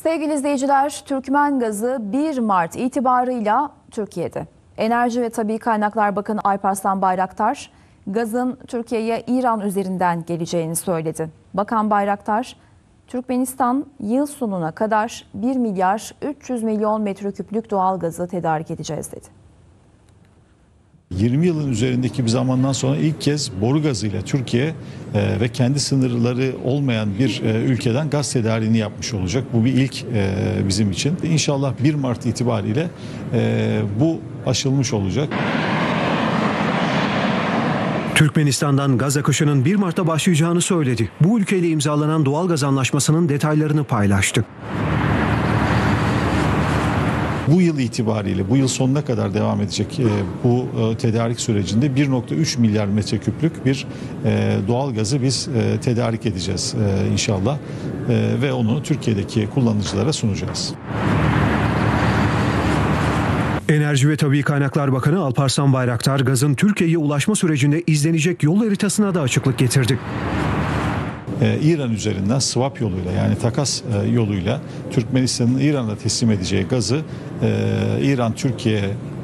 Sevgili izleyiciler, Türkmen gazı 1 Mart itibarıyla Türkiye'de. Enerji ve Tabii Kaynaklar Bakanı Alparslan Bayraktar, gazın Türkiye'ye İran üzerinden geleceğini söyledi. Bakan Bayraktar, Türkmenistan yıl sonuna kadar 1 milyar 300 milyon metreküplük doğal gazı tedarik edeceğiz dedi. 20 yılın üzerindeki bir zamandan sonra ilk kez boru gazıyla Türkiye ve kendi sınırları olmayan bir ülkeden gaz tedariğini yapmış olacak. Bu bir ilk bizim için. İnşallah 1 Mart itibariyle bu aşılmış olacak. Türkmenistan'dan gaz akışının 1 Mart'ta başlayacağını söyledi. Bu ülkeyle imzalanan doğalgaz anlaşmasının detaylarını paylaştı. Bu yıl itibariyle, bu yıl sonuna kadar devam edecek bu tedarik sürecinde 1,3 milyar metreküplük bir doğal gazı biz tedarik edeceğiz inşallah ve onu Türkiye'deki kullanıcılara sunacağız. Enerji ve Tabii Kaynaklar Bakanı Alparslan Bayraktar, gazın Türkiye'ye ulaşma sürecinde izlenecek yol haritasına da açıklık getirdi. İran üzerinden swap yoluyla, yani takas yoluyla Türkmenistan'ın İran'a teslim edeceği gazı İran Türkiye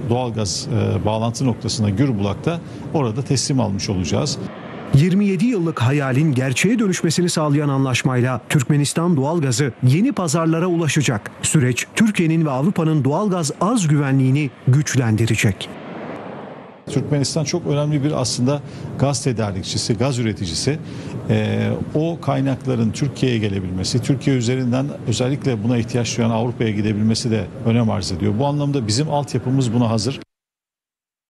doğalgaz bağlantı noktasına Gürbulak'ta orada teslim almış olacağız. 27 yıllık hayalin gerçeğe dönüşmesini sağlayan anlaşmayla Türkmenistan doğalgazı yeni pazarlara ulaşacak. Süreç Türkiye'nin ve Avrupa'nın doğalgaz arz güvenliğini güçlendirecek. Türkmenistan çok önemli bir aslında gaz tedarikçisi, gaz üreticisi. O kaynakların Türkiye'ye gelebilmesi, Türkiye üzerinden özellikle buna ihtiyaç duyan Avrupa'ya gidebilmesi de önem arz ediyor. Bu anlamda bizim altyapımız buna hazır.